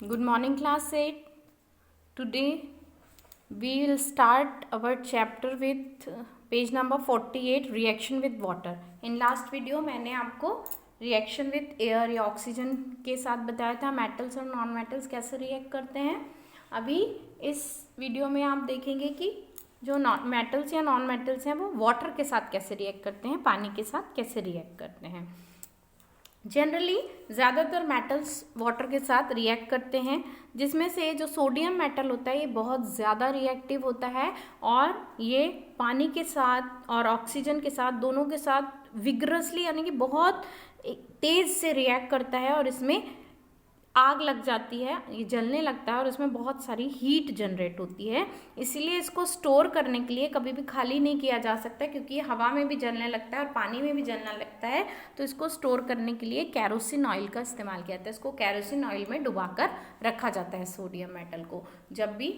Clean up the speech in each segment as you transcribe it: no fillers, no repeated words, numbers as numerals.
Good morning, class 8. Today we will start our chapter with page number 48, reaction with water. In last video मैंने आपको reaction with air या oxygen के साथ बताया था metals और नॉन मेटल्स कैसे रिएक्ट करते हैं. अभी इस वीडियो में आप देखेंगे कि जो मेटल्स या नॉन मेटल्स हैं वो वाटर के साथ कैसे रिएक्ट करते हैं, पानी के साथ कैसे रिएक्ट करते हैं. जनरली ज़्यादातर मेटल्स वाटर के साथ रिएक्ट करते हैं, जिसमें से जो सोडियम मेटल होता है ये बहुत ज़्यादा रिएक्टिव होता है और ये पानी के साथ और ऑक्सीजन के साथ दोनों के साथ विग्रसली यानी कि बहुत तेज़ से रिएक्ट करता है और इसमें आग लग जाती है, ये जलने लगता है और इसमें बहुत सारी हीट जनरेट होती है. इसीलिए इसको स्टोर करने के लिए कभी भी खाली नहीं किया जा सकता, क्योंकि ये हवा में भी जलने लगता है और पानी में भी जलने लगता है. तो इसको स्टोर करने के लिए कैरोसिन ऑयल का इस्तेमाल किया जाता है. इसको कैरोसिन ऑयल में डुबाकर रखा जाता है सोडियम मेटल को, जब भी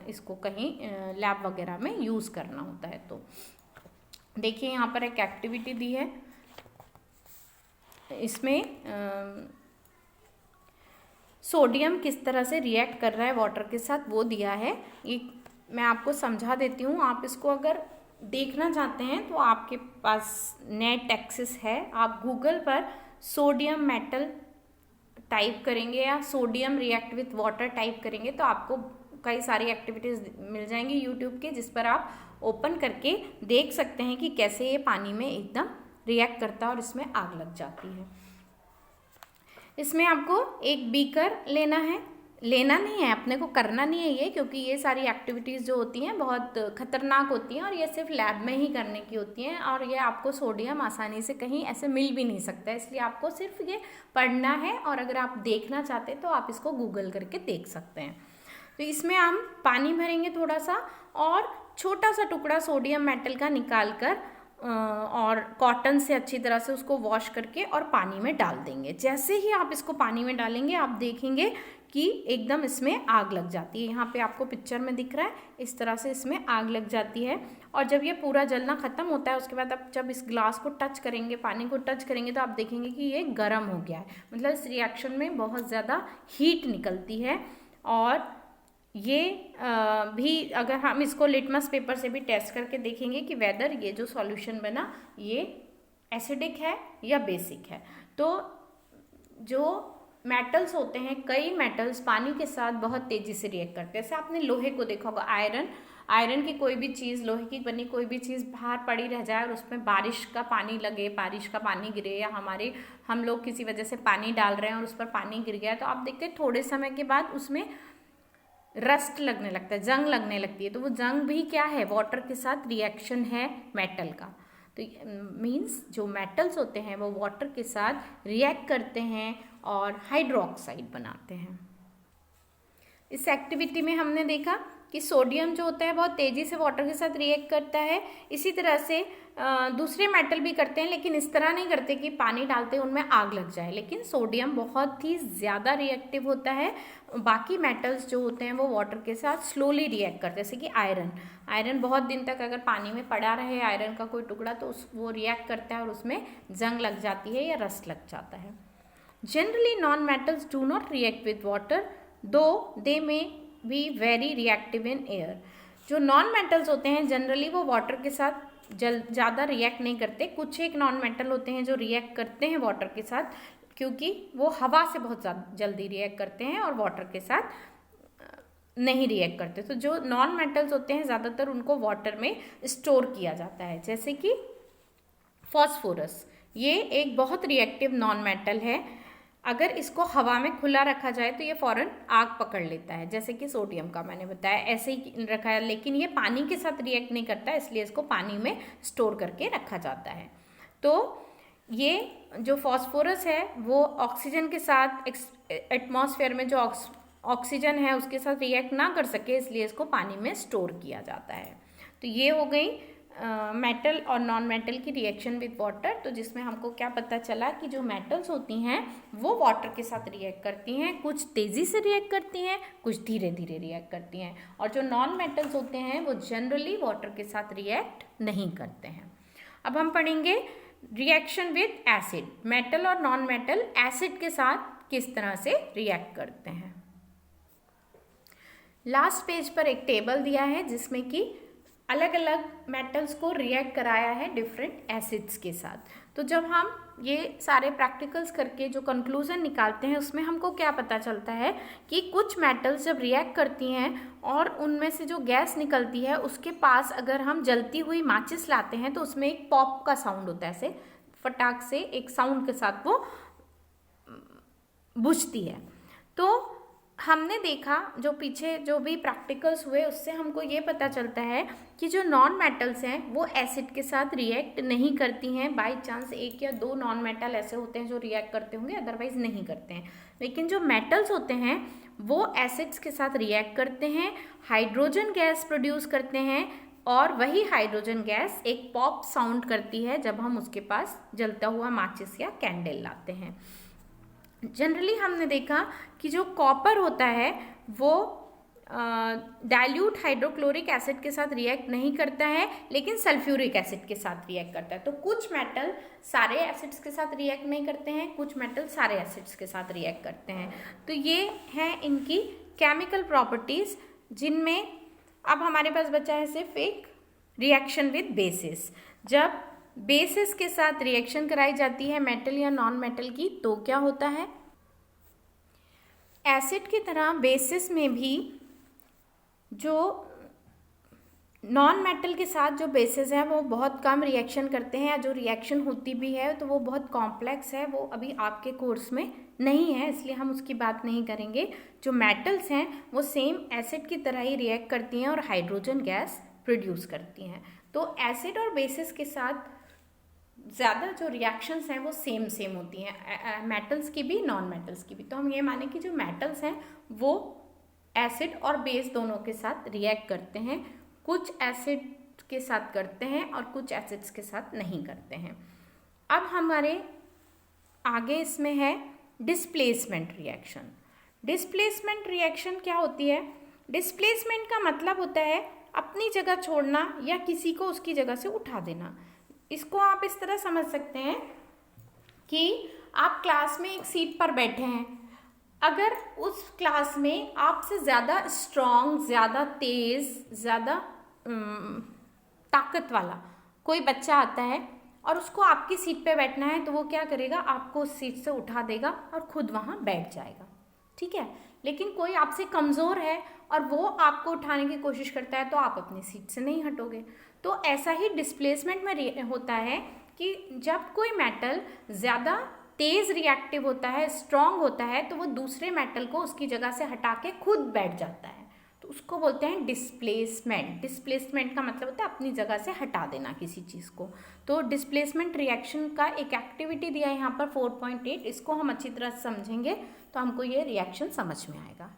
इसको कहीं लैब वगैरह में यूज़ करना होता है. तो देखिए यहाँ पर एक एक्टिविटी दी है, इसमें सोडियम किस तरह से रिएक्ट कर रहा है वाटर के साथ वो दिया है. ये मैं आपको समझा देती हूँ. आप इसको अगर देखना चाहते हैं तो आपके पास नेट एक्सेस है. आप गूगल पर सोडियम मेटल टाइप करेंगे या sodium react with water type करेंगे तो आपको कई सारी एक्टिविटीज़ मिल जाएंगी यूट्यूब के, जिस पर आप ओपन करके देख सकते हैं कि कैसे ये पानी में एकदम रिएक्ट करता है और इसमें आग लग जाती है. इसमें आपको एक बीकर लेना नहीं है, अपने को करना नहीं है ये, क्योंकि ये सारी एक्टिविटीज़ जो होती हैं बहुत खतरनाक होती हैं और ये सिर्फ लैब में ही करने की होती हैं और ये आपको सोडियम आसानी से कहीं ऐसे मिल भी नहीं सकता है. इसलिए आपको सिर्फ ये पढ़ना है और अगर आप देखना चाहते हैं तो आप इसको गूगल करके देख सकते हैं. तो इसमें हम पानी भरेंगे थोड़ा सा और छोटा सा टुकड़ा सोडियम मेटल का निकाल कर और कॉटन से अच्छी तरह से उसको वॉश करके और पानी में डाल देंगे. जैसे ही आप इसको पानी में डालेंगे आप देखेंगे कि एकदम इसमें आग लग जाती है. यहाँ पे आपको पिक्चर में दिख रहा है, इस तरह से इसमें आग लग जाती है. और जब ये पूरा जलना ख़त्म होता है उसके बाद आप जब इस ग्लास को टच करेंगे, पानी को टच करेंगे, तो आप देखेंगे कि ये गर्म हो गया है. मतलब इस रिएक्शन में बहुत ज़्यादा हीट निकलती है. और ये भी अगर हम इसको लिटमस पेपर से भी टेस्ट करके देखेंगे कि वेदर ये जो सॉल्यूशन बना ये एसिडिक है या बेसिक है. तो जो मेटल्स होते हैं, कई मेटल्स पानी के साथ बहुत तेज़ी से रिएक्ट करते हैं. जैसे आपने लोहे को देखा होगा, आयरन की कोई भी चीज़, लोहे की बनी कोई भी चीज़ बाहर पड़ी रह जाए और उसमें बारिश का पानी लगे, बारिश का पानी गिरे, या हम लोग किसी वजह से पानी डाल रहे हैं और उस पर पानी गिर गया, तो आप देखते हैं थोड़े समय के बाद उसमें रस्ट लगने लगता है, जंग लगने लगती है. तो वो जंग भी क्या है, वाटर के साथ रिएक्शन है मेटल का. तो मीन्स जो मेटल्स होते हैं वो वाटर के साथ रिएक्ट करते हैं और हाइड्रोक्साइड बनाते हैं. इस एक्टिविटी में हमने देखा कि सोडियम जो होता है बहुत तेज़ी से वाटर के साथ रिएक्ट करता है. इसी तरह से दूसरे मेटल भी करते हैं, लेकिन इस तरह नहीं करते कि पानी डालते उनमें आग लग जाए. लेकिन सोडियम बहुत ही ज़्यादा रिएक्टिव होता है. बाकी मेटल्स जो होते हैं वो वाटर के साथ स्लोली रिएक्ट करते हैं. जैसे कि आयरन बहुत दिन तक अगर पानी में पड़ा रहे आयरन का कोई टुकड़ा तो वो रिएक्ट करता है और उसमें जंग लग जाती है या रस्ट लग जाता है. Generally non metals do not react with water दो दे में भी वेरी रिएक्टिव इन एयर. जो नॉन मेटल्स होते हैं जनरली वो वाटर के साथ ज़्यादा रिएक्ट नहीं करते. कुछ एक नॉन मेटल होते हैं जो रिएक्ट करते हैं वाटर के साथ, क्योंकि वो हवा से बहुत जल्दी रिएक्ट करते हैं और वाटर के साथ नहीं रिएक्ट करते. तो जो नॉन मेटल्स होते हैं ज़्यादातर उनको वाटर में स्टोर किया जाता है. जैसे कि फॉस्फोरस, ये एक बहुत रिएक्टिव नॉन मेटल है. अगर इसको हवा में खुला रखा जाए तो ये फ़ौरन आग पकड़ लेता है, जैसे कि सोडियम का मैंने बताया ऐसे ही रखा है. लेकिन ये पानी के साथ रिएक्ट नहीं करता, इसलिए इसको पानी में स्टोर करके रखा जाता है. तो ये जो फॉस्फोरस है वो ऑक्सीजन के साथ एटमॉस्फेयर में जो ऑक्सीजन है उसके साथ रिएक्ट ना कर सके, इसलिए इसको पानी में स्टोर किया जाता है. तो ये हो गई मेटल और नॉन मेटल की रिएक्शन विद वाटर. तो जिसमें हमको क्या पता चला कि जो मेटल्स होती हैं वो वाटर के साथ रिएक्ट करती हैं, कुछ तेज़ी से रिएक्ट करती हैं, कुछ धीरे धीरे रिएक्ट करती हैं. और जो नॉन मेटल्स होते हैं वो जनरली वाटर के साथ रिएक्ट नहीं करते हैं. अब हम पढ़ेंगे रिएक्शन विद एसिड. मेटल और नॉन मेटल एसिड के साथ किस तरह से रिएक्ट करते हैं। लास्ट पेज पर एक टेबल दिया है जिसमें कि अलग अलग मेटल्स को रिएक्ट कराया है डिफरेंट एसिड्स के साथ। तो जब हम ये सारे प्रैक्टिकल्स करके जो कंक्लूजन निकालते हैं उसमें हमको क्या पता चलता है कि कुछ मेटल्स जब रिएक्ट करती हैं और उनमें से जो गैस निकलती है उसके पास अगर हम जलती हुई माचिस लाते हैं तो उसमें एक पॉप का साउंड होता है, ऐसे फटाक से एक साउंड के साथ वो बुझती है। तो हमने देखा जो पीछे जो भी प्रैक्टिकल्स हुए उससे हमको ये पता चलता है कि जो नॉन मेटल्स हैं वो एसिड के साथ रिएक्ट नहीं करती हैं। बाय चांस 1 या 2 नॉन मेटल ऐसे होते हैं जो रिएक्ट करते होंगे, अदरवाइज नहीं करते हैं। लेकिन जो मेटल्स होते हैं वो एसिड्स के साथ रिएक्ट करते हैं, हाइड्रोजन गैस प्रोड्यूस करते हैं और वही हाइड्रोजन गैस एक पॉप साउंड करती है जब हम उसके पास जलता हुआ माचिस या कैंडल लाते हैं। जनरली हमने देखा कि जो कॉपर होता है वो डाइल्यूट हाइड्रोक्लोरिक एसिड के साथ रिएक्ट नहीं करता है लेकिन सल्फ्यूरिक एसिड के साथ रिएक्ट करता है। तो कुछ मेटल सारे एसिड्स के साथ रिएक्ट नहीं करते हैं, कुछ मेटल सारे एसिड्स के साथ रिएक्ट करते हैं। तो ये है इनकी केमिकल प्रॉपर्टीज, जिनमें अब हमारे पास बचा है सिर्फ एक रिएक्शन विद बेसिस। जब बेसिस के साथ रिएक्शन कराई जाती है मेटल या नॉन मेटल की तो क्या होता है, एसिड की तरह बेसिस में भी जो नॉन मेटल के साथ जो बेसिस है वो बहुत कम रिएक्शन करते हैं, या जो रिएक्शन होती भी है तो वो बहुत कॉम्प्लेक्स है, वो अभी आपके कोर्स में नहीं है इसलिए हम उसकी बात नहीं करेंगे। जो मेटल्स हैं वो सेम एसिड की तरह ही रिएक्ट करती हैं और हाइड्रोजन गैस प्रोड्यूस करती हैं। तो एसिड और बेसिस के साथ ज़्यादा जो रिएक्शंस हैं वो सेम होती हैं, मेटल्स की भी नॉन मेटल्स की भी। तो हम ये माने कि जो मेटल्स हैं वो एसिड और बेस दोनों के साथ रिएक्ट करते हैं, कुछ एसिड के साथ करते हैं और कुछ एसिड्स के साथ नहीं करते हैं। अब हमारे आगे इसमें है डिस्प्लेसमेंट रिएक्शन। डिस्प्लेसमेंट रिएक्शन क्या होती है? डिस्प्लेसमेंट का मतलब होता है अपनी जगह छोड़ना या किसी को उसकी जगह से उठा देना। इसको आप इस तरह समझ सकते हैं कि आप क्लास में एक सीट पर बैठे हैं, अगर उस क्लास में आपसे ज़्यादा स्ट्रॉन्ग, ज़्यादा तेज़, ज़्यादा ताकत वाला कोई बच्चा आता है और उसको आपकी सीट पे बैठना है तो वो क्या करेगा, आपको उस सीट से उठा देगा और खुद वहाँ बैठ जाएगा, ठीक है। लेकिन कोई आपसे कमज़ोर है और वो आपको उठाने की कोशिश करता है तो आप अपनी सीट से नहीं हटोगे। तो ऐसा ही डिस्प्लेसमेंट में होता है कि जब कोई मेटल ज़्यादा तेज़ रिएक्टिव होता है, स्ट्रॉन्ग होता है, तो वो दूसरे मेटल को उसकी जगह से हटा के खुद बैठ जाता है, तो उसको बोलते हैं डिस्प्लेसमेंट। डिस्प्लेसमेंट का मतलब होता है अपनी जगह से हटा देना किसी चीज़ को। तो डिस्प्लेसमेंट रिएक्शन का एक एक्टिविटी दिया है यहाँ पर 4.8, इसको हम अच्छी तरह समझेंगे तो हमको ये रिएक्शन समझ में आएगा।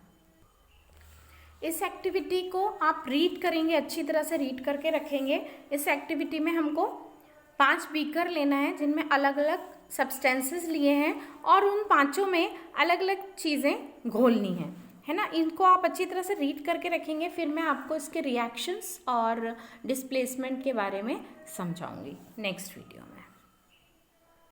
इस एक्टिविटी को आप रीड करेंगे, अच्छी तरह से रीड करके रखेंगे। इस एक्टिविटी में हमको 5 बीकर लेना है जिनमें अलग अलग सब्सटेंसेस लिए हैं और उन 5 में अलग अलग चीज़ें घोलनी हैं, है ना। इनको आप अच्छी तरह से रीड करके रखेंगे, फिर मैं आपको इसके रिएक्शंस और डिस्प्लेसमेंट के बारे में समझाऊंगी नेक्स्ट वीडियो में।